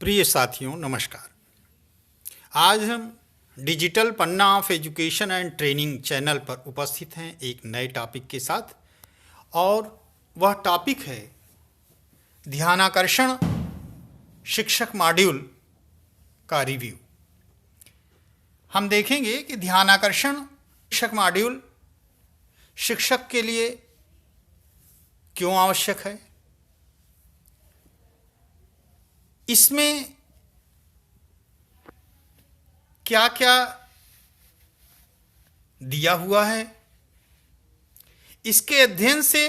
प्रिय साथियों नमस्कार। आज हम digital Panna of education and training channel पर उपस्थित हैं एक नए टॉपिक के साथ, और वह टॉपिक है ध्यानाकर्षण शिक्षक मॉड्यूल का रिव्यू। हम देखेंगे कि ध्यानाकर्षण शिक्षक मॉड्यूल शिक्षक के लिए क्यों आवश्यक है, इसमें क्या क्या दिया हुआ है, इसके अध्ययन से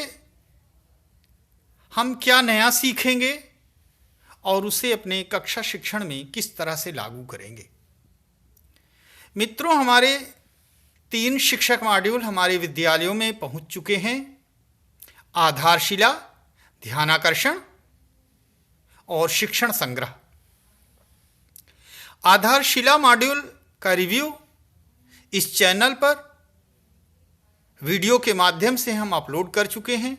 हम क्या नया सीखेंगे और उसे अपने कक्षा शिक्षण में किस तरह से लागू करेंगे। मित्रों, हमारे 3 शिक्षक मॉड्यूल हमारे विद्यालयों में पहुंच चुके हैं। आधारशिला, ध्यानाकर्षण और शिक्षण संग्रह। आधारशिला मॉड्यूल का रिव्यू इस चैनल पर वीडियो के माध्यम से हम अपलोड कर चुके हैं।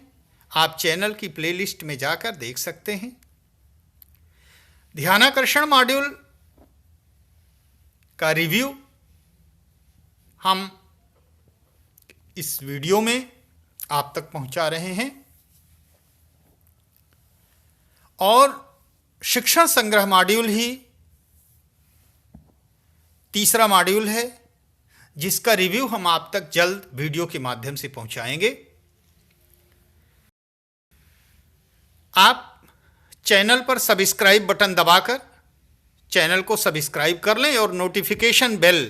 आप चैनल की प्लेलिस्ट में जाकर देख सकते हैं। ध्यानाकर्षण मॉड्यूल का रिव्यू हम इस वीडियो में आप तक पहुंचा रहे हैं, और शिक्षण संग्रह मॉड्यूल ही तीसरा मॉड्यूल है जिसका रिव्यू हम आप तक जल्द वीडियो के माध्यम से पहुंचाएंगे। आप चैनल पर सब्सक्राइब बटन दबाकर चैनल को सब्सक्राइब कर लें और नोटिफिकेशन बेल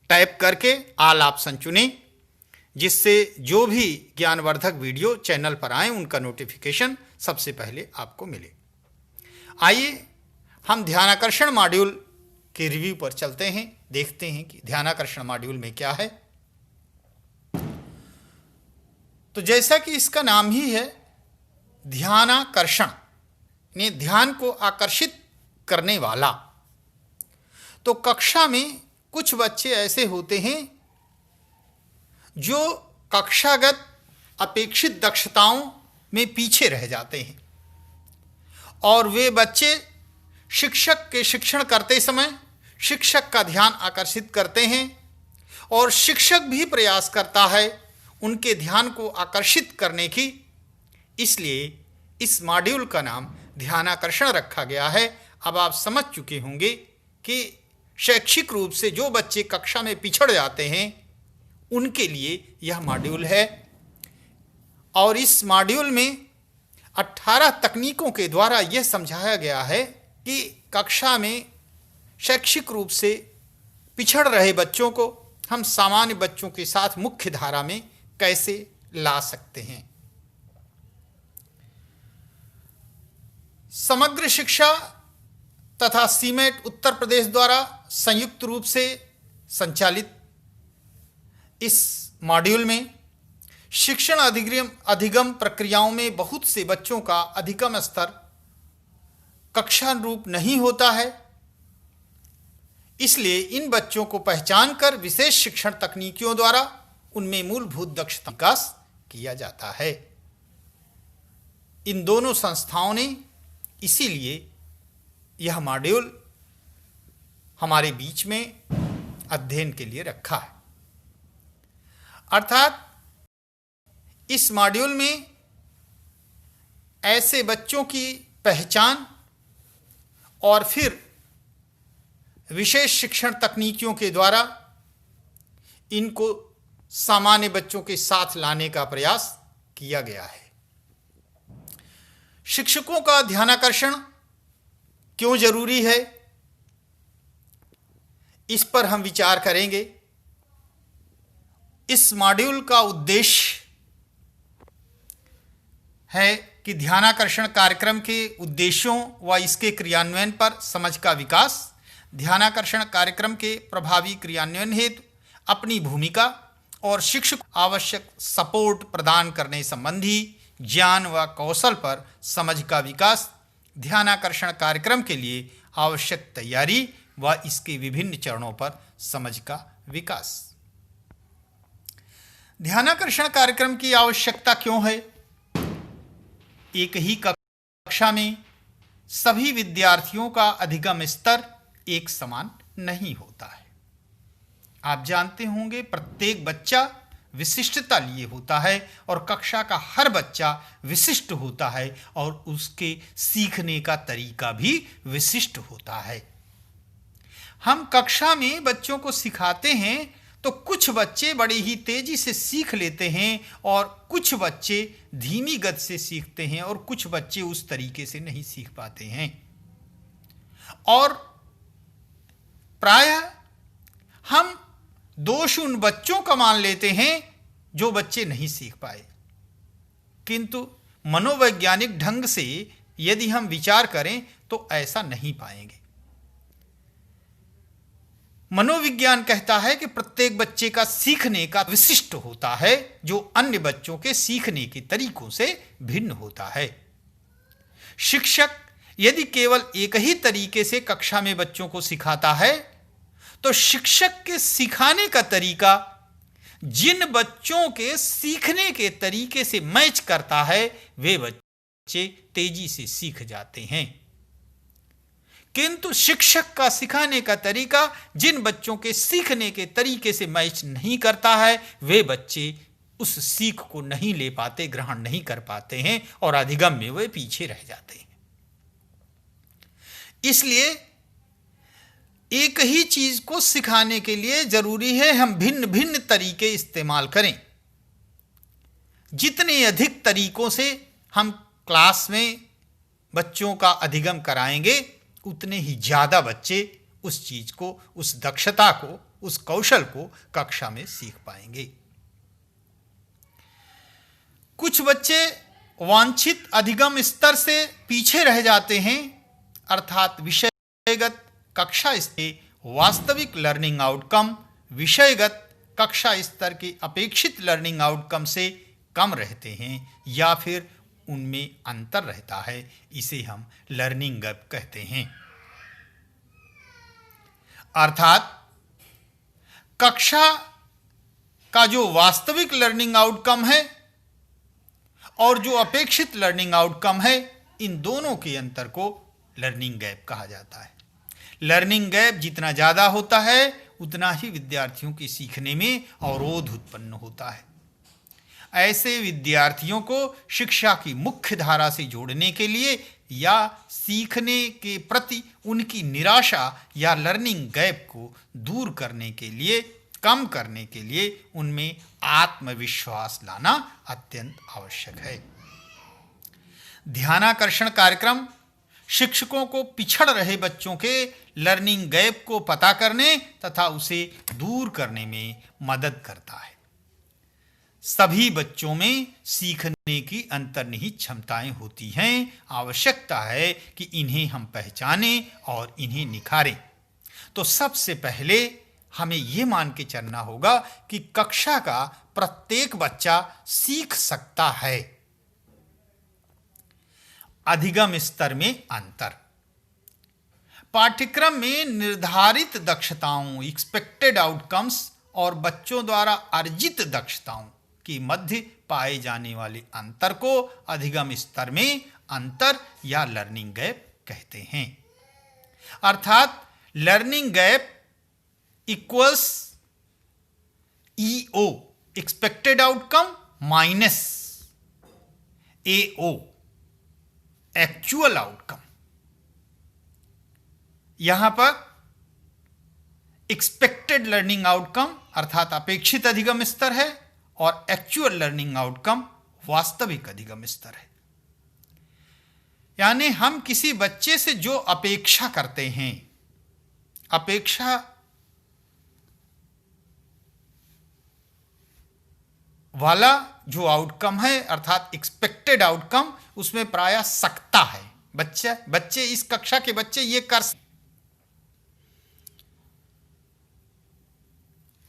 टाइप करके ऑल ऑप्शन चुनें, जिससे जो भी ज्ञानवर्धक वीडियो चैनल पर आए उनका नोटिफिकेशन सबसे पहले आपको मिले। आइए हम ध्यानाकर्षण मॉड्यूल के रिव्यू पर चलते हैं, देखते हैं कि ध्यानाकर्षण मॉड्यूल में क्या है। तो जैसा कि इसका नाम ही है ध्यानाकर्षण, यानी ध्यान को आकर्षित करने वाला। तो कक्षा में कुछ बच्चे ऐसे होते हैं जो कक्षागत अपेक्षित दक्षताओं में पीछे रह जाते हैं, और वे बच्चे शिक्षक के शिक्षण करते समय शिक्षक का ध्यान आकर्षित करते हैं, और शिक्षक भी प्रयास करता है उनके ध्यान को आकर्षित करने की। इसलिए इस मॉड्यूल का नाम ध्यानाकर्षण रखा गया है। अब आप समझ चुके होंगे कि शैक्षिक रूप से जो बच्चे कक्षा में पिछड़ जाते हैं उनके लिए यह मॉड्यूल है। और इस मॉड्यूल में 18 तकनीकों के द्वारा यह समझाया गया है कि कक्षा में शैक्षिक रूप से पिछड़ रहे बच्चों को हम सामान्य बच्चों के साथ मुख्य धारा में कैसे ला सकते हैं। समग्र शिक्षा तथा सीमेट उत्तर प्रदेश द्वारा संयुक्त रूप से संचालित इस मॉड्यूल में शिक्षण अधिगम प्रक्रियाओं में बहुत से बच्चों का अधिगम स्तर कक्षानुरूप नहीं होता है। इसलिए इन बच्चों को पहचान कर विशेष शिक्षण तकनीकियों द्वारा उनमें मूलभूत दक्षता विकास किया जाता है। इन दोनों संस्थाओं ने इसीलिए यह मॉड्यूल हमारे बीच में अध्ययन के लिए रखा है। अर्थात इस मॉड्यूल में ऐसे बच्चों की पहचान और फिर विशेष शिक्षण तकनीकियों के द्वारा इनको सामान्य बच्चों के साथ लाने का प्रयास किया गया है। शिक्षकों का ध्यानाकर्षण क्यों जरूरी है, इस पर हम विचार करेंगे। इस मॉड्यूल का उद्देश्य है कि ध्यानाकर्षण कार्यक्रम के उद्देश्यों व इसके क्रियान्वयन पर समझ का विकास, ध्यानाकर्षण कार्यक्रम के प्रभावी क्रियान्वयन हेतु अपनी भूमिका और शिक्षक आवश्यक सपोर्ट प्रदान करने संबंधी ज्ञान व कौशल पर समझ का विकास, ध्यानाकर्षण कार्यक्रम के लिए आवश्यक तैयारी व इसके विभिन्न चरणों पर समझ का विकास। ध्यानाकर्षण कार्यक्रम की आवश्यकता क्यों है? एक ही कक्षा में सभी विद्यार्थियों का अधिगम स्तर एक समान नहीं होता है। आप जानते होंगे प्रत्येक बच्चा विशिष्टता लिए होता है और कक्षा का हर बच्चा विशिष्ट होता है और उसके सीखने का तरीका भी विशिष्ट होता है। हम कक्षा में बच्चों को सिखाते हैं तो कुछ बच्चे बड़ी ही तेजी से सीख लेते हैं और कुछ बच्चे धीमी गति से सीखते हैं और कुछ बच्चे उस तरीके से नहीं सीख पाते हैं। और प्रायः हम दोष उन बच्चों का मान लेते हैं जो बच्चे नहीं सीख पाए, किंतु मनोवैज्ञानिक ढंग से यदि हम विचार करें तो ऐसा नहीं पाएंगे। मनोविज्ञान कहता है कि प्रत्येक बच्चे का सीखने का विशिष्ट होता है जो अन्य बच्चों के सीखने के तरीकों से भिन्न होता है। शिक्षक यदि केवल एक ही तरीके से कक्षा में बच्चों को सिखाता है तो शिक्षक के सिखाने का तरीका जिन बच्चों के सीखने के तरीके से मैच करता है वे बच्चे तेजी से सीख जाते हैं, किंतु शिक्षक का सिखाने का तरीका जिन बच्चों के सीखने के तरीके से मैच नहीं करता है वे बच्चे उस सीख को नहीं ले पाते, ग्रहण नहीं कर पाते हैं और अधिगम में वे पीछे रह जाते हैं। इसलिए एक ही चीज को सिखाने के लिए जरूरी है हम भिन्न भिन्न तरीके इस्तेमाल करें। जितने अधिक तरीकों से हम क्लास में बच्चों का अधिगम कराएंगे उतने ही ज्यादा बच्चे उस चीज को, उस दक्षता को, उस कौशल को कक्षा में सीख पाएंगे। कुछ बच्चे वांछित अधिगम स्तर से पीछे रह जाते हैं, अर्थात विषयगत कक्षा स्तर वास्तविक लर्निंग आउटकम विषयगत कक्षा स्तर के अपेक्षित लर्निंग आउटकम से कम रहते हैं या फिर उनमें अंतर रहता है। इसे हम लर्निंग गैप कहते हैं। अर्थात कक्षा का जो वास्तविक लर्निंग आउटकम है और जो अपेक्षित लर्निंग आउटकम है, इन दोनों के अंतर को लर्निंग गैप कहा जाता है। लर्निंग गैप जितना ज़्यादा होता है उतना ही विद्यार्थियों के सीखने में अवरोध उत्पन्न होता है। ऐसे विद्यार्थियों को शिक्षा की मुख्य धारा से जोड़ने के लिए या सीखने के प्रति उनकी निराशा या लर्निंग गैप को दूर करने के लिए, कम करने के लिए उनमें आत्मविश्वास लाना अत्यंत आवश्यक है। ध्यानाकर्षण कार्यक्रम शिक्षकों को पिछड़ रहे बच्चों के लर्निंग गैप को पता करने तथा उसे दूर करने में मदद करता है। सभी बच्चों में सीखने की अंतर्निहित क्षमताएं होती हैं। आवश्यकता है कि इन्हें हम पहचानें और इन्हें निखारें। तो सबसे पहले हमें यह मान के चलना होगा कि कक्षा का प्रत्येक बच्चा सीख सकता है। अधिगम स्तर में अंतर। पाठ्यक्रम में निर्धारित दक्षताओं एक्सपेक्टेड आउटकम्स और बच्चों द्वारा अर्जित दक्षताओं के मध्य पाए जाने वाले अंतर को अधिगम स्तर में अंतर या लर्निंग गैप कहते हैं। अर्थात learning gap equals EO expected outcome minus AO actual outcome. यहां पर एक्सपेक्टेड लर्निंग आउटकम अर्थात अपेक्षित अधिगम स्तर है और एक्चुअल लर्निंग आउटकम वास्तविक अधिगम स्तर है। यानी हम किसी बच्चे से जो अपेक्षा करते हैं, अपेक्षा वाला जो आउटकम है अर्थात एक्सपेक्टेड आउटकम, उसमें प्रायः सकता है। बच्चे इस कक्षा के बच्चे ये कर सकते।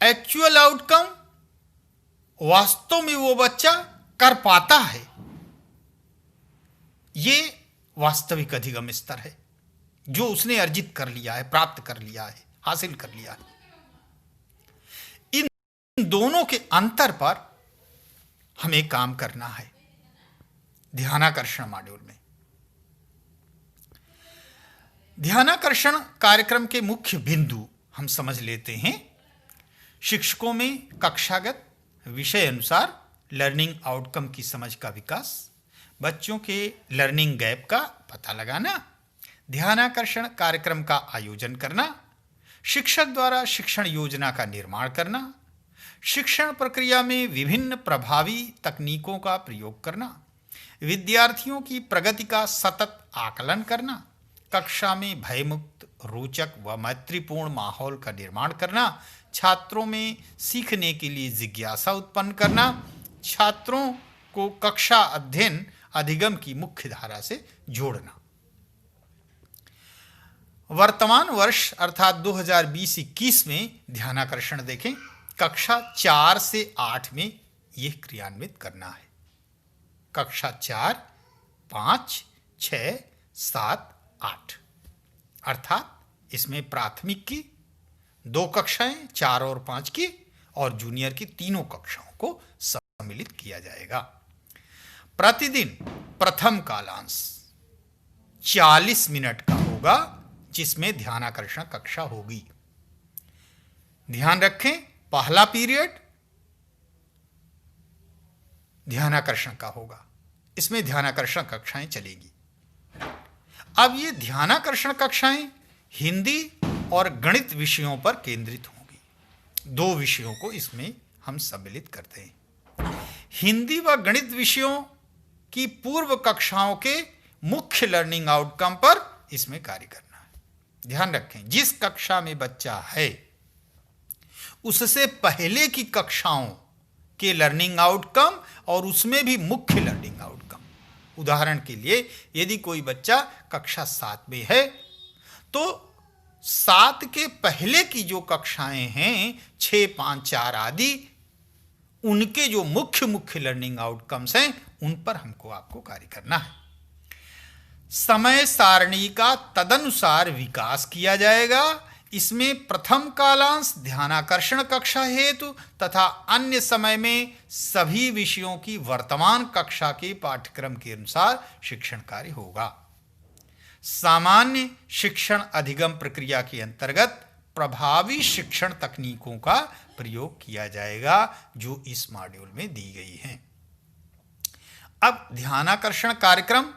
एक्चुअल आउटकम वास्तव में वो बच्चा कर पाता है। ये वास्तविक अधिगम स्तर है जो उसने अर्जित कर लिया है, प्राप्त कर लिया है, हासिल कर लिया है। इन दोनों के अंतर पर हमें काम करना है ध्यानाकर्षण मॉड्यूल में। ध्यानाकर्षण कार्यक्रम के मुख्य बिंदु हम समझ लेते हैं। शिक्षकों में कक्षागत विषय अनुसार लर्निंग आउटकम की समझ का विकास, बच्चों के लर्निंग गैप का पता लगाना, ध्यानाकर्षण कार्यक्रम का आयोजन करना, शिक्षक द्वारा शिक्षण योजना का निर्माण करना, शिक्षण प्रक्रिया में विभिन्न प्रभावी तकनीकों का प्रयोग करना, विद्यार्थियों की प्रगति का सतत आकलन करना, कक्षा में भयमुक्त, रोचक व मैत्रीपूर्ण माहौल का निर्माण करना, छात्रों में सीखने के लिए जिज्ञासा उत्पन्न करना, छात्रों को कक्षा अध्ययन अधिगम की मुख्य धारा से जोड़ना। वर्तमान वर्ष अर्थात 2020-21 में ध्यानाकर्षण देखें, कक्षा 4 से 8 में यह क्रियान्वित करना है। कक्षा 4, 5, 6, 7, 8 अर्थात इसमें प्राथमिक की 2 कक्षाएं 4 और 5 की और जूनियर की तीनों कक्षाओं को सम्मिलित किया जाएगा। प्रतिदिन प्रथम कालांश 40 मिनट का होगा, जिसमें ध्यानाकर्षण कक्षा होगी। ध्यान रखें, पहला पीरियड ध्यानाकर्षण का होगा, इसमें ध्यानाकर्षण कक्षाएं चलेगी। अब ये ध्यानाकर्षण कक्षाएं हिंदी और गणित विषयों पर केंद्रित होंगी। 2 विषयों को इसमें हम सम्मिलित करते हैं। हिंदी व गणित विषयों की पूर्व कक्षाओं के मुख्य लर्निंग आउटकम पर इसमें कार्य करना है। ध्यान रखें, जिस कक्षा में बच्चा है उससे पहले की कक्षाओं के लर्निंग आउटकम और उसमें भी मुख्य लर्निंग आउटकम। उदाहरण के लिए, यदि कोई बच्चा कक्षा 7 में है तो 7 के पहले की जो कक्षाएं हैं 6, 5, 4 आदि, उनके जो मुख्य लर्निंग आउटकम्स हैं उन पर हमको आपको कार्य करना है। समय सारणी का तदनुसार विकास किया जाएगा। इसमें प्रथम कालांश ध्यानाकर्षण कक्षा हेतु तथा अन्य समय में सभी विषयों की वर्तमान कक्षा के पाठ्यक्रम के अनुसार शिक्षण कार्य होगा। सामान्य शिक्षण अधिगम प्रक्रिया के अंतर्गत प्रभावी शिक्षण तकनीकों का प्रयोग किया जाएगा, जो इस मॉड्यूल में दी गई हैं। अब ध्यानाकर्षण कार्यक्रम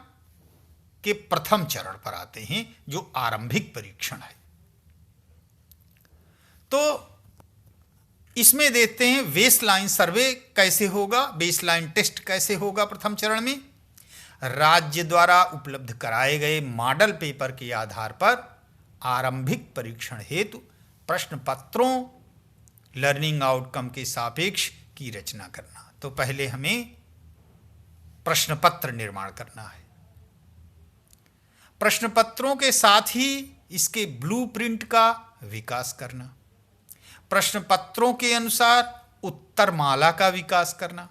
के प्रथम चरण पर आते हैं, जो आरंभिक परीक्षण है। तो इसमें देखते हैं बेसलाइन सर्वे कैसे होगा, बेसलाइन टेस्ट कैसे होगा। प्रथम चरण में राज्य द्वारा उपलब्ध कराए गए मॉडल पेपर के आधार पर आरंभिक परीक्षण हेतु प्रश्न पत्रों लर्निंग आउटकम के सापेक्ष की रचना करना। तो पहले हमें प्रश्न पत्र निर्माण करना है। प्रश्न पत्रों के साथ ही इसके ब्लूप्रिंट का विकास करना, प्रश्न पत्रों के अनुसार उत्तरमाला का विकास करना,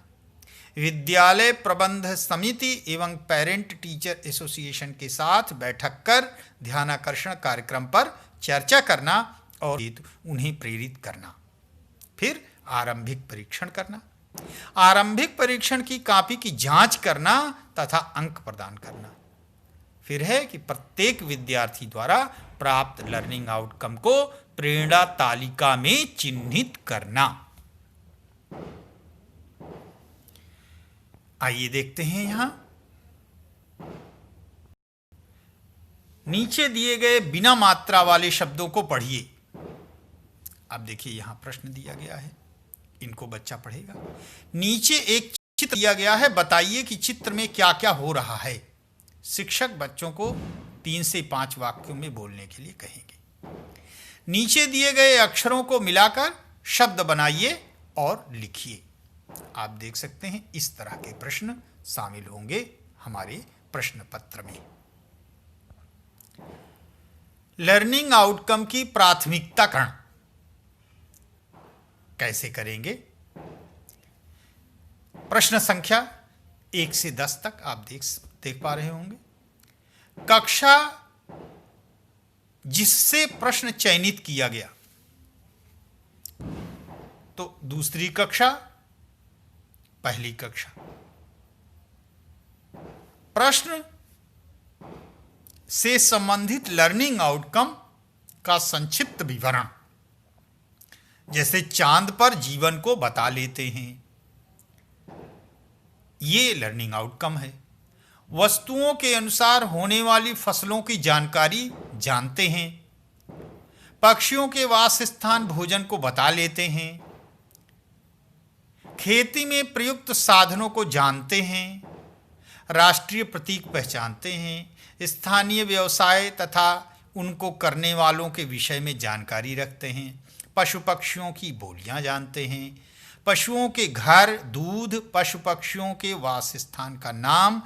विद्यालय प्रबंध समिति एवं पेरेंट टीचर एसोसिएशन के साथ बैठक कर ध्यानाकर्षण कार्यक्रम पर चर्चा करना और उन्हें प्रेरित करना। फिर आरंभिक परीक्षण करना, आरंभिक परीक्षण की कॉपी की जांच करना तथा अंक प्रदान करना। फिर है कि प्रत्येक विद्यार्थी द्वारा प्राप्त लर्निंग आउटकम को प्रेरणा तालिका में चिन्हित करना। आइए देखते हैं, यहां नीचे दिए गए बिना मात्रा वाले शब्दों को पढ़िए। अब देखिए, यहां प्रश्न दिया गया है, इनको बच्चा पढ़ेगा। नीचे एक चित्र दिया गया है, बताइए कि चित्र में क्या क्या हो रहा है। शिक्षक बच्चों को 3 से 5 वाक्यों में बोलने के लिए कहेंगे। नीचे दिए गए अक्षरों को मिलाकर शब्द बनाइए और लिखिए। आप देख सकते हैं इस तरह के प्रश्न शामिल होंगे हमारे प्रश्न पत्र में। लर्निंग आउटकम की प्राथमिकताकरण कैसे करेंगे? प्रश्न संख्या 1 से 10 तक आप देख पा रहे होंगे। कक्षा जिससे प्रश्न चयनित किया गया, तो दूसरी कक्षा, पहली कक्षा। प्रश्न से संबंधित लर्निंग आउटकम का संक्षिप्त विवरण, जैसे चांद पर जीवन को बता लेते हैं, ये लर्निंग आउटकम है। वस्तुओं के अनुसार होने वाली फसलों की जानकारी जानते हैं, पक्षियों के वास स्थान भोजन को बता लेते हैं, खेती में प्रयुक्त साधनों को जानते हैं, राष्ट्रीय प्रतीक पहचानते हैं, स्थानीय व्यवसाय तथा उनको करने वालों के विषय में जानकारी रखते हैं, पशु पक्षियों की बोलियां जानते हैं, पशुओं के घर, दूध, पशु पक्षियों के वास स्थान का नाम,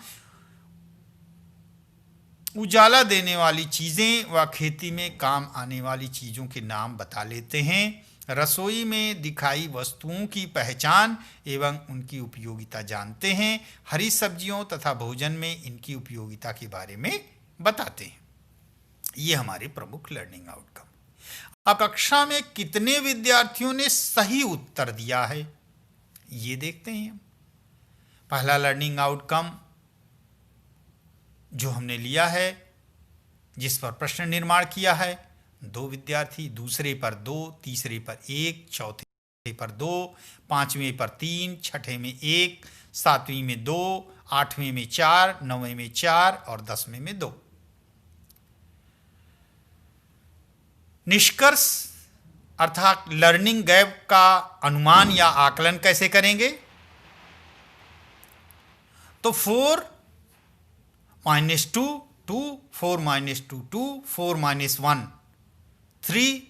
उजाला देने वाली चीज़ें व खेती में काम आने वाली चीज़ों के नाम बता लेते हैं, रसोई में दिखाई वस्तुओं की पहचान एवं उनकी उपयोगिता जानते हैं, हरी सब्जियों तथा भोजन में इनकी उपयोगिता के बारे में बताते हैं। ये हमारे प्रमुख लर्निंग आउटकम। अब कक्षा में कितने विद्यार्थियों ने सही उत्तर दिया है, ये देखते हैं हम। पहला लर्निंग आउटकम जो हमने लिया है, जिस पर प्रश्न निर्माण किया है, 2 विद्यार्थी, दूसरे पर 2, तीसरे पर 1, चौथे पर 2, पांचवें पर 3, छठे में 1, सातवीं में 2, आठवें में 4, नौवें में 4 और 10वें में 2। निष्कर्ष अर्थात लर्निंग गैप का अनुमान या आकलन कैसे करेंगे? तो 4 - 2 2, 4 - 2 2, 4 - 1 3,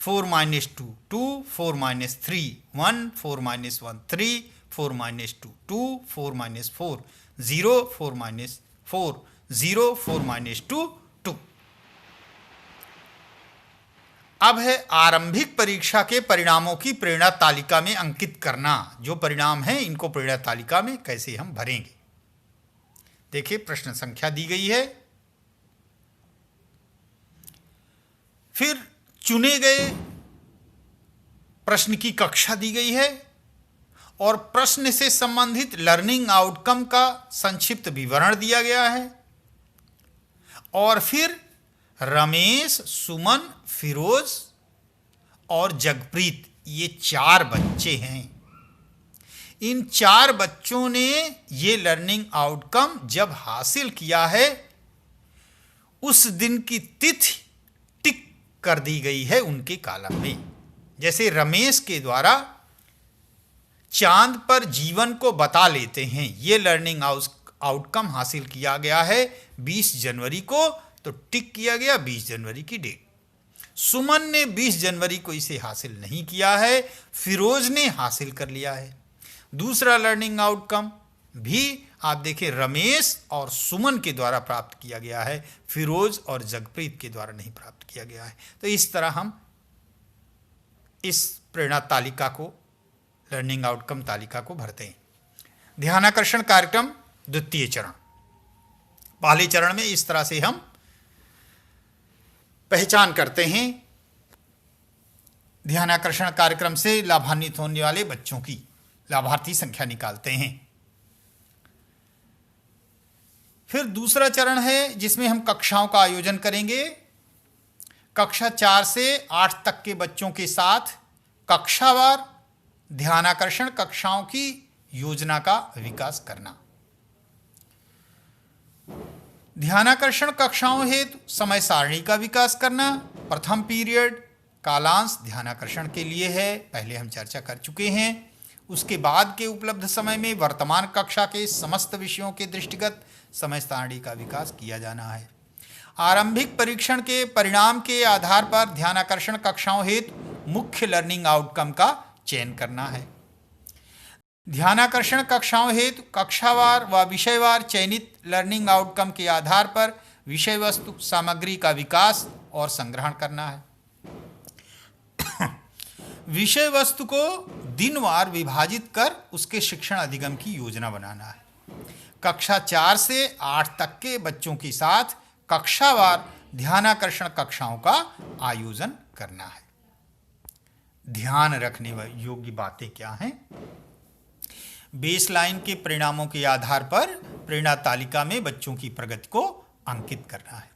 4 - 2 2, 4 - 3 1, 4 - 1 3, 4 - 2 2, 4 - 4 0, 4 - 4 0, 4 - 2 2। अब है आरंभिक परीक्षा के परिणामों की प्रेरणा तालिका में अंकित करना। जो परिणाम हैं इनको प्रेरणा तालिका में कैसे हम भरेंगे? देखिए, प्रश्न संख्या दी गई है, फिर चुने गए प्रश्न की कक्षा दी गई है और प्रश्न से संबंधित लर्निंग आउटकम का संक्षिप्त विवरण दिया गया है। और फिर रमेश, सुमन, फिरोज और जगप्रीत, ये 4 बच्चे हैं। इन 4 बच्चों ने ये लर्निंग आउटकम जब हासिल किया है, उस दिन की तिथि टिक कर दी गई है उनके कॉलम में। जैसे रमेश के द्वारा चांद पर जीवन को बता लेते हैं, ये लर्निंग आउटकम हासिल किया गया है 20 जनवरी को, तो टिक किया गया 20 जनवरी की डेट। सुमन ने 20 जनवरी को इसे हासिल नहीं किया है, फिरोज ने हासिल कर लिया है। दूसरा लर्निंग आउटकम भी आप देखें, रमेश और सुमन के द्वारा प्राप्त किया गया है, फिरोज और जगप्रीत के द्वारा नहीं प्राप्त किया गया है। तो इस तरह हम इस प्रेरणा तालिका को, लर्निंग आउटकम तालिका को भरते हैं। ध्यानाकर्षण कार्यक्रम द्वितीय चरण। पहले चरण में इस तरह से हम पहचान करते हैं, ध्यानाकर्षण कार्यक्रम से लाभान्वित होने वाले बच्चों की लाभार्थी संख्या निकालते हैं। फिर दूसरा चरण है जिसमें हम कक्षाओं का आयोजन करेंगे। कक्षा 4 से 8 तक के बच्चों के साथ कक्षावार ध्यानाकर्षण कक्षाओं की योजना का विकास करना। ध्यानाकर्षण कक्षाओं हेतु समय सारणी का विकास करना। प्रथम पीरियड कालांश ध्यानाकर्षण के लिए है, पहले हम चर्चा कर चुके हैं। उसके बाद के उपलब्ध समय में वर्तमान कक्षा के समस्त विषयों के दृष्टिगत समय सारणी का विकास किया जाना है। आरंभिक परीक्षण के परिणाम के आधार पर ध्यानाकर्षण कक्षाओं हेतु मुख्य लर्निंग आउटकम का चयन करना है। ध्यानाकर्षण कक्षाओं हेतु कक्षावार व विषयवार चयनित लर्निंग आउटकम के आधार पर विषय वस्तु सामग्री का विकास और संग्रहण करना है। विषय वस्तु को दिनवार विभाजित कर उसके शिक्षण अधिगम की योजना बनाना है। कक्षा 4 से 8 तक के बच्चों के साथ कक्षावार ध्यानाकर्षण कक्षाओं का आयोजन करना है। ध्यान रखने योग्य बातें क्या हैं? बेसलाइन के परिणामों के आधार पर प्रेरणा तालिका में बच्चों की प्रगति को अंकित करना है।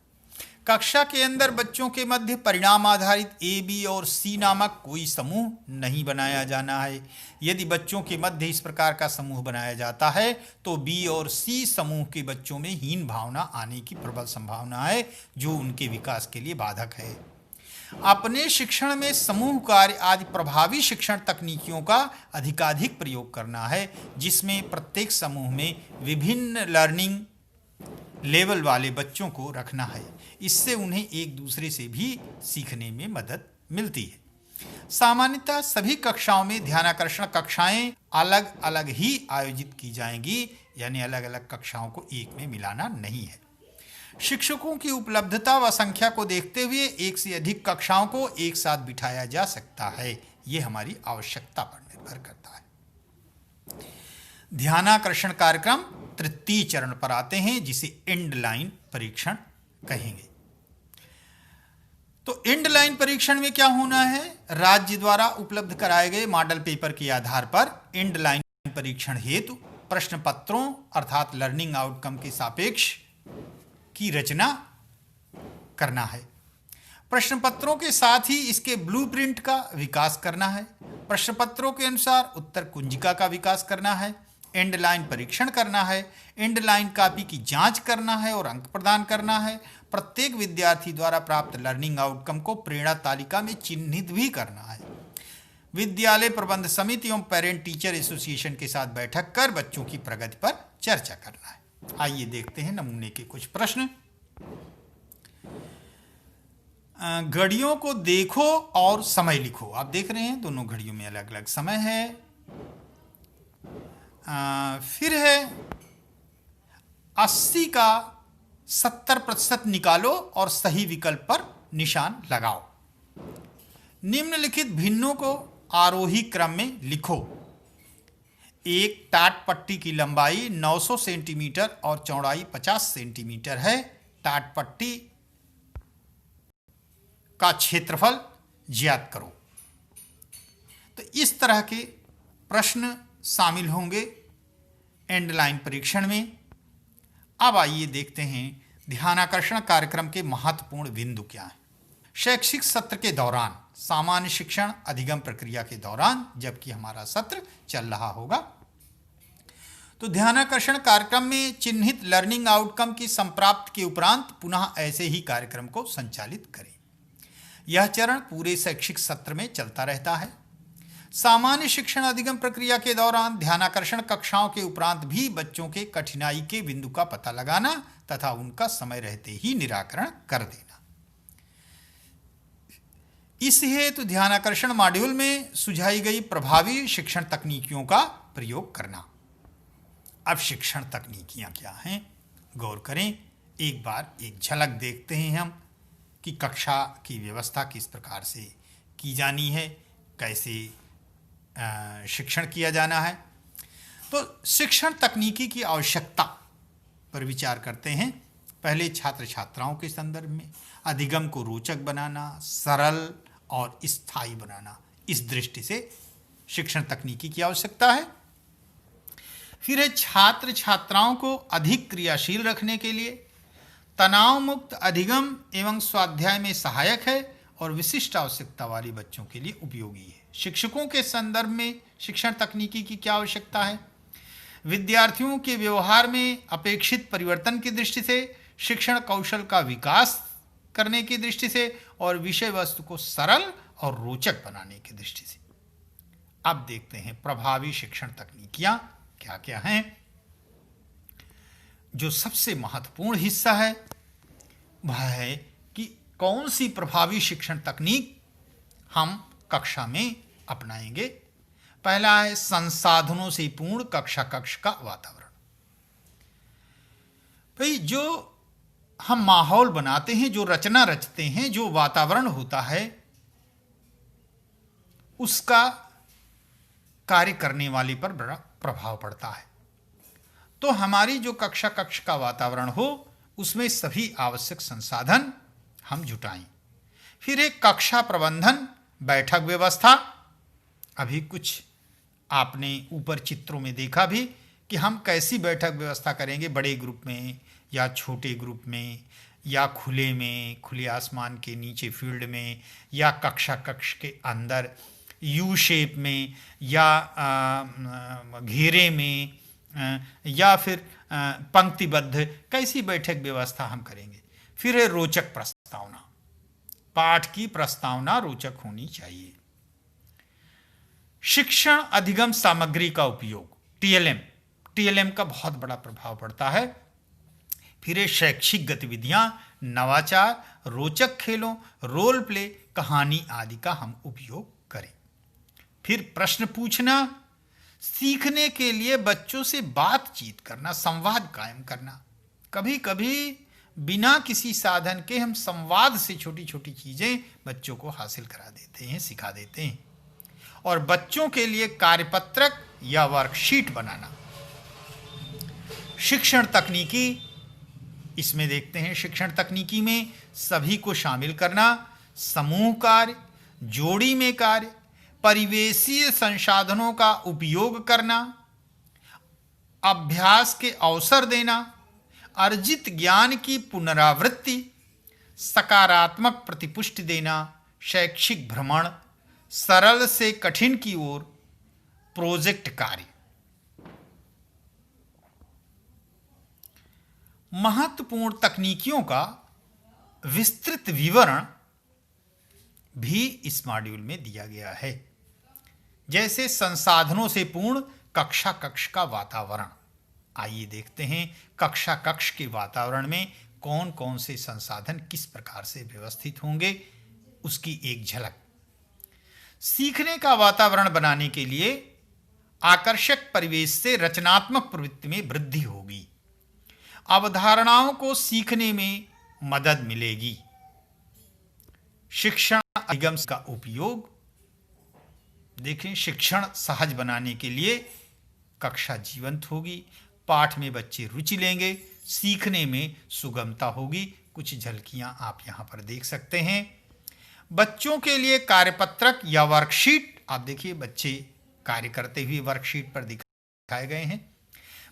कक्षा के अंदर बच्चों के मध्य परिणाम आधारित ए, बी और सी नामक कोई समूह नहीं बनाया जाना है। यदि बच्चों के मध्य इस प्रकार का समूह बनाया जाता है तो बी और सी समूह के बच्चों में हीन भावना आने की प्रबल संभावना है, जो उनके विकास के लिए बाधक है। अपने शिक्षण में समूह कार्य आदि प्रभावी शिक्षण तकनीकियों का अधिकाधिक प्रयोग करना है, जिसमें प्रत्येक समूह में विभिन्न लर्निंग लेवल वाले बच्चों को रखना है। इससे उन्हें एक दूसरे से भी सीखने में मदद मिलती है। सामान्यतः सभी कक्षाओं में ध्यानाकर्षण कक्षाएं अलग अलग ही आयोजित की जाएंगी, यानी अलग अलग कक्षाओं को एक में मिलाना नहीं है। शिक्षकों की उपलब्धता व संख्या को देखते हुए एक से अधिक कक्षाओं को एक साथ बिठाया जा सकता है। ये हमारी आवश्यकता पर निर्भर करता है। ध्यानाकर्षण कार्यक्रम तृतीय चरण पर आते हैं, जिसे एंड लाइन परीक्षण कहेंगे। तो एंड लाइन परीक्षण में क्या होना है? राज्य द्वारा उपलब्ध कराए गए मॉडल पेपर के आधार पर एंड लाइन परीक्षण हेतु प्रश्न पत्रों अर्थात लर्निंग आउटकम के सापेक्ष की रचना करना है। प्रश्न पत्रों के साथ ही इसके ब्लूप्रिंट का विकास करना है। प्रश्न पत्रों के अनुसार उत्तर कुंजिका का विकास करना है। एंड लाइन परीक्षण करना है। एंड लाइन कॉपी की जांच करना है और अंक प्रदान करना है। प्रत्येक विद्यार्थी द्वारा प्राप्त लर्निंग आउटकम को प्रेरणा तालिका में चिन्हित भी करना है। विद्यालय प्रबंध समिति एवं पेरेंट टीचर एसोसिएशन के साथ बैठक कर बच्चों की प्रगति पर चर्चा करना है। आइए देखते हैं नमूने के कुछ प्रश्न। घड़ियों को देखो और समय लिखो। आप देख रहे हैं दोनों घड़ियों में अलग अलग समय है। फिर है 80 का 70% निकालो और सही विकल्प पर निशान लगाओ। निम्नलिखित भिन्नों को आरोही क्रम में लिखो। एक टाट पट्टी की लंबाई 900 सेंटीमीटर और चौड़ाई 50 सेंटीमीटर है। टाट पट्टी का क्षेत्रफल ज्ञात करो। तो इस तरह के प्रश्न शामिल होंगे एंड लाइन परीक्षण में। अब आइए देखते हैं ध्यानाकर्षण कार्यक्रम के महत्वपूर्ण बिंदु क्या हैं। शैक्षिक सत्र के दौरान, सामान्य शिक्षण अधिगम प्रक्रिया के दौरान, जबकि हमारा सत्र चल रहा होगा, तो ध्यानाकर्षण कार्यक्रम में चिन्हित लर्निंग आउटकम की संप्राप्त के उपरांत पुनः ऐसे ही कार्यक्रम को संचालित करें। यह चरण पूरे शैक्षिक सत्र में चलता रहता है। सामान्य शिक्षण अधिगम प्रक्रिया के दौरान ध्यानाकर्षण कक्षाओं के उपरांत भी बच्चों के कठिनाई के बिंदु का पता लगाना तथा उनका समय रहते ही निराकरण कर देना। इस हेतु ध्यानाकर्षण मॉड्यूल में सुझाई गई प्रभावी शिक्षण तकनीकियों का प्रयोग करना। अब शिक्षण तकनीकियां क्या हैं, गौर करें। एक बार एक झलक देखते हैं हम कि कक्षा की व्यवस्था किस प्रकार से की जानी है, कैसे शिक्षण किया जाना है। तो शिक्षण तकनीकी की आवश्यकता पर विचार करते हैं। पहले छात्र छात्राओं के संदर्भ में अधिगम को रोचक बनाना, सरल और स्थायी बनाना, इस दृष्टि से शिक्षण तकनीकी की आवश्यकता है। फिर है छात्र छात्राओं को अधिक क्रियाशील रखने के लिए तनाव मुक्त अधिगम एवं स्वाध्याय में सहायक है और विशिष्ट आवश्यकता वाले बच्चों के लिए उपयोगी है। शिक्षकों के संदर्भ में शिक्षण तकनीकी की क्या आवश्यकता है? विद्यार्थियों के व्यवहार में अपेक्षित परिवर्तन की दृष्टि से, शिक्षण कौशल का विकास करने की दृष्टि से और विषय वस्तु को सरल और रोचक बनाने की दृष्टि से। अब देखते हैं प्रभावी शिक्षण तकनीकियां क्या क्या हैं। जो सबसे महत्वपूर्ण हिस्सा है वह है कि कौन सी प्रभावी शिक्षण तकनीक हम कक्षा में अपनाएंगे। पहला है संसाधनों से पूर्ण कक्ष का वातावरण। भाई जो हम माहौल बनाते हैं, जो रचना रचते हैं, जो वातावरण होता है, उसका कार्य करने वाले पर बड़ा प्रभाव पड़ता है। तो हमारी जो कक्ष का वातावरण हो उसमें सभी आवश्यक संसाधन हम जुटाएं। फिर एक कक्षा प्रबंधन, बैठक व्यवस्था। अभी कुछ आपने ऊपर चित्रों में देखा भी कि हम कैसी बैठक व्यवस्था करेंगे, बड़े ग्रुप में या छोटे ग्रुप में या खुले में, खुले आसमान के नीचे फील्ड में, या कक्ष के अंदर यू शेप में, या घेरे में, या फिर पंक्तिबद्ध, कैसी बैठक व्यवस्था हम करेंगे। फिर है रोचक प्रस्तावना। पाठ की प्रस्तावना रोचक होनी चाहिए। शिक्षण अधिगम सामग्री का उपयोग, टीएलएम का बहुत बड़ा प्रभाव पड़ता है। फिर है शैक्षिक गतिविधियां, नवाचार, रोचक खेलों, रोल प्ले, कहानी आदि का हम उपयोग करें। फिर प्रश्न पूछना, सीखने के लिए बच्चों से बातचीत करना, संवाद कायम करना। कभी कभी बिना किसी साधन के हम संवाद से छोटी छोटी चीजें बच्चों को हासिल करा देते हैं, सिखा देते हैं। और बच्चों के लिए कार्यपत्रक या वर्कशीट बनाना। शिक्षण तकनीकी, इसमें देखते हैं शिक्षण तकनीकी में सभी को शामिल करना, समूह कार्य, जोड़ी में कार्य, परिवेशीय संसाधनों का उपयोग करना, अभ्यास के अवसर देना, अर्जित ज्ञान की पुनरावृत्ति, सकारात्मक प्रतिपुष्टि देना, शैक्षिक भ्रमण, सरल से कठिन की ओर, प्रोजेक्ट कार्य। महत्वपूर्ण तकनीकियों का विस्तृत विवरण भी इस मॉड्यूल में दिया गया है, जैसे संसाधनों से पूर्ण कक्ष का वातावरण। आइए देखते हैं कक्ष के वातावरण में कौन कौन से संसाधन किस प्रकार से व्यवस्थित होंगे, उसकी एक झलक। सीखने का वातावरण बनाने के लिए आकर्षक परिवेश से रचनात्मक प्रवृत्ति में वृद्धि होगी, अवधारणाओं को सीखने में मदद मिलेगी। शिक्षण अधिगम का उपयोग, देखें शिक्षण सहज बनाने के लिए कक्षा जीवंत होगी, पाठ में बच्चे रुचि लेंगे, सीखने में सुगमता होगी। कुछ झलकियां आप यहां पर देख सकते हैं। बच्चों के लिए कार्यपत्रक या वर्कशीट, आप देखिए बच्चे कार्य करते हुए वर्कशीट पर दिखाए गए हैं।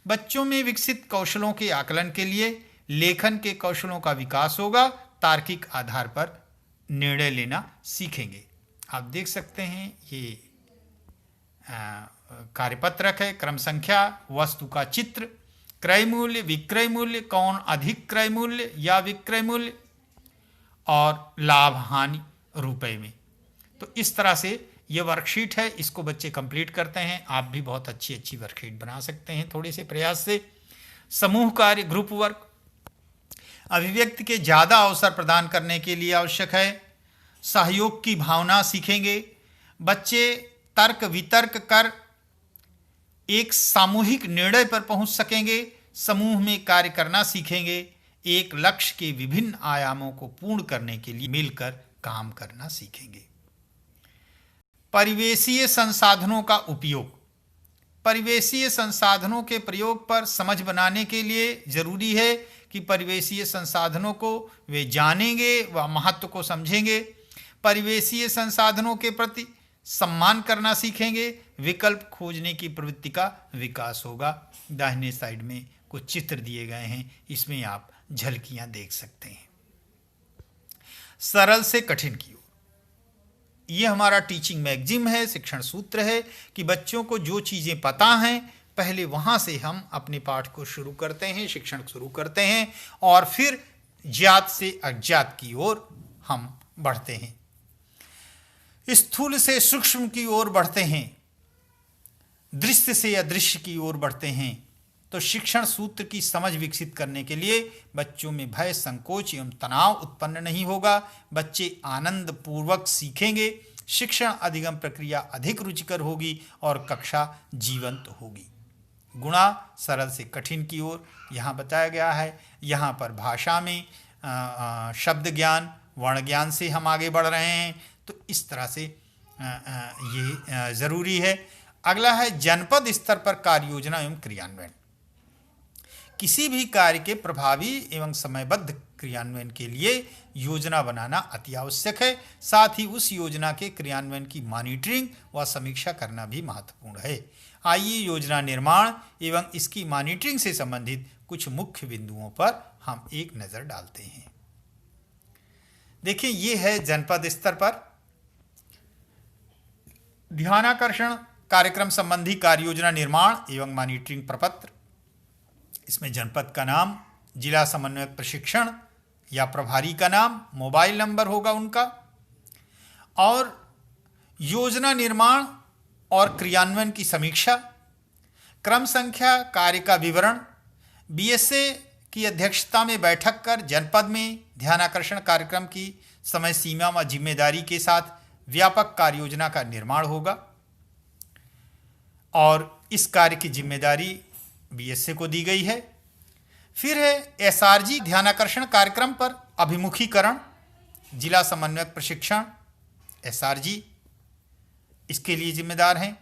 बच्चों में विकसित कौशलों के आकलन के लिए लेखन के कौशलों का विकास होगा, तार्किक आधार पर निर्णय लेना सीखेंगे। आप देख सकते हैं ये कार्यपत्रक है, क्रम संख्या, वस्तु का चित्र, क्रय मूल्य, विक्रय मूल्य, कौन अधिक क्रय मूल्य या विक्रय मूल्य, और लाभ हानि रुपए में। तो इस तरह से ये वर्कशीट है, इसको बच्चे कंप्लीट करते हैं। आप भी बहुत अच्छी अच्छी वर्कशीट बना सकते हैं थोड़े से प्रयास से। समूह कार्य, ग्रुप वर्क, अभिव्यक्ति के ज़्यादा अवसर प्रदान करने के लिए आवश्यक है। सहयोग की भावना सीखेंगे। बच्चे तर्क वितर्क कर एक सामूहिक निर्णय पर पहुंच सकेंगे। समूह में कार्य करना सीखेंगे। एक लक्ष्य के विभिन्न आयामों को पूर्ण करने के लिए मिलकर काम करना सीखेंगे। परिवेशीय संसाधनों का उपयोग, परिवेशीय संसाधनों के प्रयोग पर समझ बनाने के लिए जरूरी है कि परिवेशीय संसाधनों को वे जानेंगे व महत्व को समझेंगे। परिवेशीय संसाधनों के प्रति सम्मान करना सीखेंगे। विकल्प खोजने की प्रवृत्ति का विकास होगा। दाहिने साइड में कुछ चित्र दिए गए हैं, इसमें आप झलकियां देख सकते हैं। सरल से कठिन की ओर, ये हमारा टीचिंग मैगजीम है, शिक्षण सूत्र है कि बच्चों को जो चीज़ें पता हैं पहले वहाँ से हम अपने पाठ को शुरू करते हैं, शिक्षण शुरू करते हैं, और फिर ज्ञात से अज्ञात की ओर हम बढ़ते हैं। स्थूल से सूक्ष्म की ओर बढ़ते हैं, दृश्य से अदृश्य की ओर बढ़ते हैं। तो शिक्षण सूत्र की समझ विकसित करने के लिए बच्चों में भय, संकोच एवं तनाव उत्पन्न नहीं होगा। बच्चे आनंद पूर्वक सीखेंगे। शिक्षण अधिगम प्रक्रिया अधिक रुचिकर होगी और कक्षा जीवंत होगी। गुणा सरल से कठिन की ओर यहाँ बताया गया है। यहाँ पर भाषा में शब्द ज्ञान, वर्ण ज्ञान से हम आगे बढ़ रहे हैं, तो इस तरह से ये ज़रूरी है। अगला है जनपद स्तर पर कार्य योजना एवं क्रियान्वयन। किसी भी कार्य के प्रभावी एवं समयबद्ध क्रियान्वयन के लिए योजना बनाना अति आवश्यक है। साथ ही उस योजना के क्रियान्वयन की मॉनिटरिंग व समीक्षा करना भी महत्वपूर्ण है। आइए योजना निर्माण एवं इसकी मॉनिटरिंग से संबंधित कुछ मुख्य बिंदुओं पर हम एक नज़र डालते हैं। देखिए, ये है जनपद स्तर पर ध्यानाकर्षण कार्यक्रम संबंधी कार्य योजना निर्माण एवं मॉनिटरिंग प्रपत्र। इसमें जनपद का नाम, जिला समन्वयक प्रशिक्षण या प्रभारी का नाम, मोबाइल नंबर होगा उनका, और योजना निर्माण और क्रियान्वयन की समीक्षा, क्रम संख्या, कार्य का विवरण, बीएसए की अध्यक्षता में बैठक कर जनपद में ध्यानाकर्षण कार्यक्रम की समय सीमा व जिम्मेदारी के साथ व्यापक कार्य योजना का निर्माण होगा और इस कार्य की जिम्मेदारी बीएसए को दी गई है। फिर है एसआरजी ध्यानाकर्षण कार्यक्रम पर अभिमुखीकरण, जिला समन्वयक प्रशिक्षण एसआरजी इसके लिए जिम्मेदार हैं।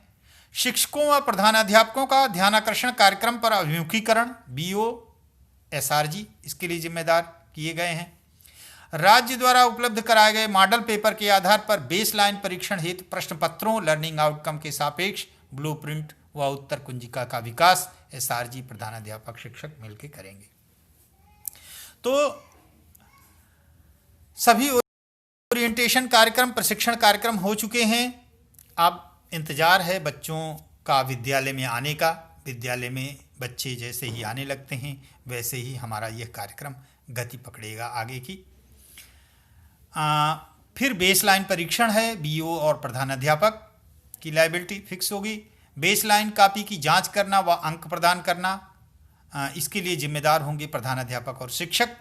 शिक्षकों व प्रधानाध्यापकों का ध्यानाकर्षण कार्यक्रम पर अभिमुखीकरण बीओ एसआरजी इसके लिए जिम्मेदार किए गए हैं। राज्य द्वारा उपलब्ध कराए गए मॉडल पेपर के आधार पर बेसलाइन परीक्षण हेतु प्रश्न पत्रों, लर्निंग आउटकम के सापेक्ष ब्लूप्रिंट व उत्तर कुंजिका का विकास एसआरजी प्रधानाध्यापक शिक्षक मिलकर करेंगे। तो सभी ओरिएंटेशन कार्यक्रम, प्रशिक्षण कार्यक्रम हो चुके हैं। अब इंतजार है बच्चों का विद्यालय में आने का। विद्यालय में बच्चे जैसे ही आने लगते हैं वैसे ही हमारा यह कार्यक्रम गति पकड़ेगा आगे की। फिर बेसलाइन परीक्षण है, बीओ और प्रधानाध्यापक की लायबिलिटी फिक्स होगी। बेसलाइन कॉपी की जांच करना व अंक प्रदान करना, इसके लिए जिम्मेदार होंगे प्रधानाध्यापक और शिक्षक।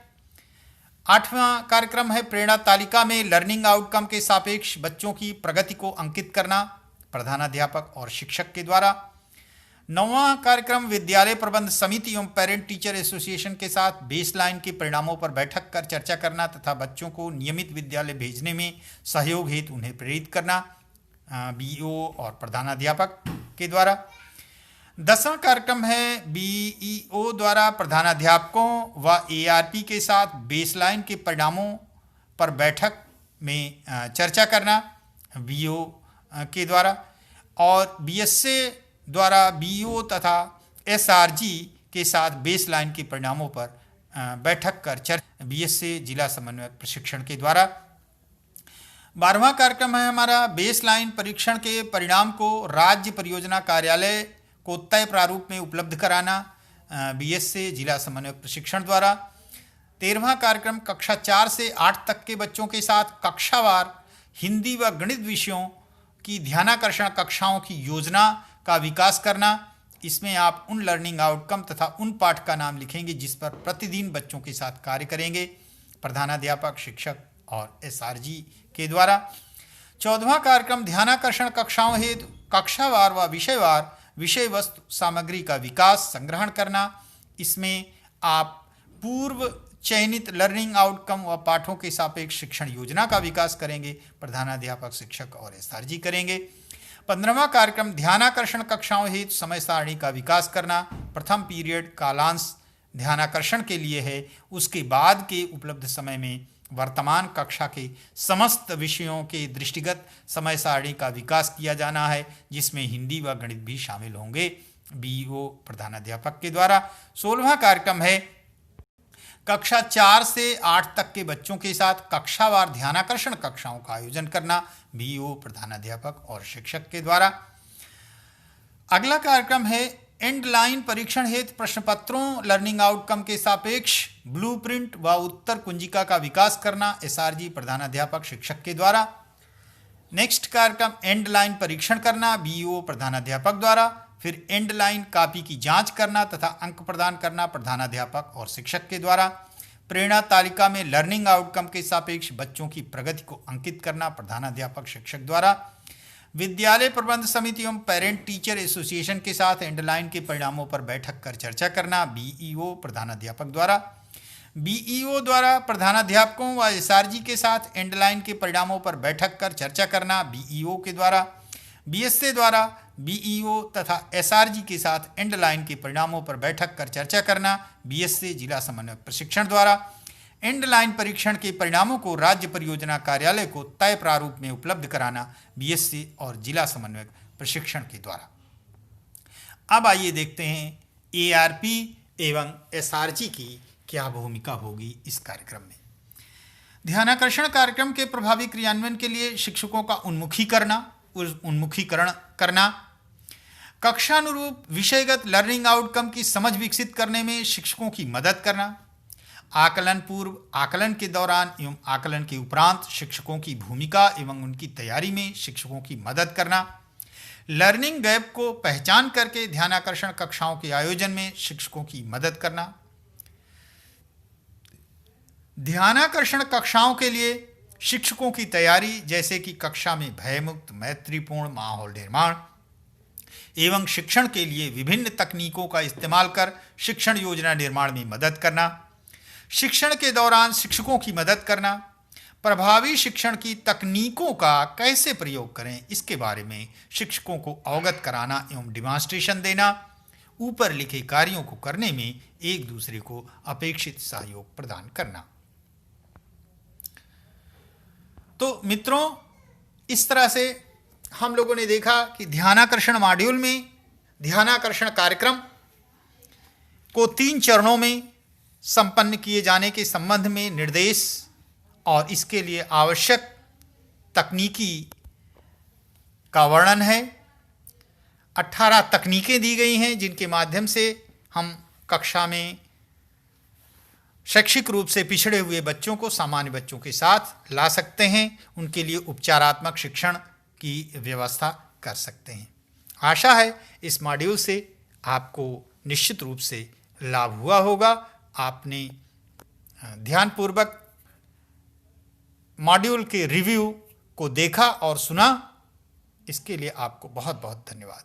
8वां कार्यक्रम है प्रेरणा तालिका में लर्निंग आउटकम के सापेक्ष बच्चों की प्रगति को अंकित करना, प्रधानाध्यापक और शिक्षक के द्वारा। 9वां कार्यक्रम विद्यालय प्रबंध समिति एवं पेरेंट टीचर एसोसिएशन के साथ बेसलाइन के परिणामों पर बैठक कर चर्चा करना तथा बच्चों को नियमित विद्यालय भेजने में सहयोग हेतु उन्हें प्रेरित करना, बीओ और प्रधानाध्यापक के द्वारा। 10वां कार्यक्रम है बीईओ द्वारा प्रधानाध्यापकों व एआरपी के साथ बेसलाइन के परिणामों पर बैठक में चर्चा करना, बीओ के द्वारा। और बीएसए द्वारा बीओ तथा एसआरजी के साथ बेसलाइन के परिणामों पर बैठक कर चर्चा, बीएसए जिला समन्वयक प्रशिक्षण के द्वारा। 12वां कार्यक्रम है हमारा बेसलाइन परीक्षण के परिणाम को राज्य परियोजना कार्यालय को तय प्रारूप में उपलब्ध कराना, बीएसए जिला समन्वयक प्रशिक्षण द्वारा। 13वां कार्यक्रम कक्षा 4 से 8 तक के बच्चों के साथ कक्षावार हिंदी व गणित विषयों की ध्यानाकर्षण कक्षाओं की योजना का विकास करना। इसमें आप उन लर्निंग आउटकम तथा उन पाठ का नाम लिखेंगे जिस पर प्रतिदिन बच्चों के साथ कार्य करेंगे, प्रधानाध्यापक, शिक्षक और एसआरजी के द्वारा। 14वां कार्यक्रम ध्यानाकर्षण कक्षाओं हेतु कक्षावार व विषयवार विषय वस्तु सामग्री का विकास संग्रहण करना। इसमें आप पूर्व चयनित लर्निंग आउटकम व पाठों के सापेक्ष शिक्षण योजना का विकास करेंगे, प्रधानाध्यापक, शिक्षक और एसआरजी करेंगे। 15वां कार्यक्रम ध्यानाकर्षण कक्षाओं हेतु समय सारणी का विकास करना। प्रथम पीरियड कालांश ध्यानाकर्षण के लिए है, उसके बाद के उपलब्ध समय में वर्तमान कक्षा के समस्त विषयों के दृष्टिगत समय सारणी का विकास किया जाना है, जिसमें हिंदी व गणित भी शामिल होंगे, बीओ प्रधानाध्यापक के द्वारा। 16वां कार्यक्रम है कक्षा 4 से 8 तक के बच्चों के साथ कक्षावार ध्यानाकर्षण कक्षाओं का आयोजन करना, बीओ प्रधानाध्यापक और शिक्षक के द्वारा। अगला कार्यक्रम है एंड लाइन परीक्षण हेतु प्रश्न पत्रों, लर्निंग आउटकम के सापेक्ष ब्लूप्रिंट व उत्तर कुंजिका का विकास करना, एसआरजी प्रधानाध्यापक शिक्षक के द्वारा। नेक्स्ट कार्यक्रम एंड लाइन परीक्षण करना, बीओ प्रधानाध्यापक द्वारा। फिर एंड लाइन कॉपी की जांच करना तथा अंक प्रदान करना, प्रधानाध्यापक और शिक्षक के द्वारा। प्रेरणा तालिका में लर्निंग आउटकम के सापेक्ष बच्चों की प्रगति को अंकित करना, प्रधानाध्यापक शिक्षक द्वारा। विद्यालय प्रबंध समिति एवं पेरेंट टीचर एसोसिएशन के साथ एंड लाइन के परिणामों पर बैठक कर चर्चा करना, बीईओ प्रधानाध्यापक द्वारा। बीईओ द्वारा प्रधानाध्यापकों व एसआरजी के साथ एंड लाइन के परिणामों पर बैठक कर चर्चा करना, बीईओ के द्वारा। बीएसए द्वारा बीईओ तथा एसआरजी के साथ एंड लाइन के परिणामों पर बैठक कर चर्चा करना, बीएसए जिला समन्वयक प्रशिक्षण द्वारा। एंड लाइन परीक्षण के परिणामों को राज्य परियोजना कार्यालय को तय प्रारूप में उपलब्ध कराना, बीएससी और जिला समन्वयक प्रशिक्षण के द्वारा। अब आइए देखते हैं एआरपी एवं एसआरजी की क्या भूमिका होगी इस कार्यक्रम में। ध्यानाकर्षण कार्यक्रम के प्रभावी क्रियान्वयन के लिए शिक्षकों का उन्मुखीकरण करना, कक्षानुरूप विषयगत लर्निंग आउटकम की समझ विकसित करने में शिक्षकों की मदद करना, आकलन पूर्व, आकलन के दौरान एवं आकलन के उपरांत शिक्षकों की भूमिका एवं उनकी तैयारी में शिक्षकों की मदद करना, लर्निंग गैप को पहचान करके ध्यानाकर्षण कक्षाओं के आयोजन में शिक्षकों की मदद करना, ध्यानाकर्षण कक्षाओं के लिए शिक्षकों की तैयारी जैसे कि कक्षा में भयमुक्त मैत्रीपूर्ण माहौल निर्माण एवं शिक्षण के लिए विभिन्न तकनीकों का इस्तेमाल कर शिक्षण योजना निर्माण में मदद करना, शिक्षण के दौरान शिक्षकों की मदद करना, प्रभावी शिक्षण की तकनीकों का कैसे प्रयोग करें इसके बारे में शिक्षकों को अवगत कराना एवं डिमॉन्स्ट्रेशन देना, ऊपर लिखे कार्यों को करने में एक दूसरे को अपेक्षित सहयोग प्रदान करना। तो मित्रों, इस तरह से हम लोगों ने देखा कि ध्यानाकर्षण मॉड्यूल में ध्यानाकर्षण कार्यक्रम को 3 चरणों में संपन्न किए जाने के संबंध में निर्देश और इसके लिए आवश्यक तकनीकी का वर्णन है। 18 तकनीकें दी गई हैं जिनके माध्यम से हम कक्षा में शैक्षिक रूप से पिछड़े हुए बच्चों को सामान्य बच्चों के साथ ला सकते हैं, उनके लिए उपचारात्मक शिक्षण की व्यवस्था कर सकते हैं। आशा है इस मॉड्यूल से आपको निश्चित रूप से लाभ हुआ होगा। आपने ध्यानपूर्वक मॉड्यूल के रिव्यू को देखा और सुना, इसके लिए आपको बहुत बहुत धन्यवाद।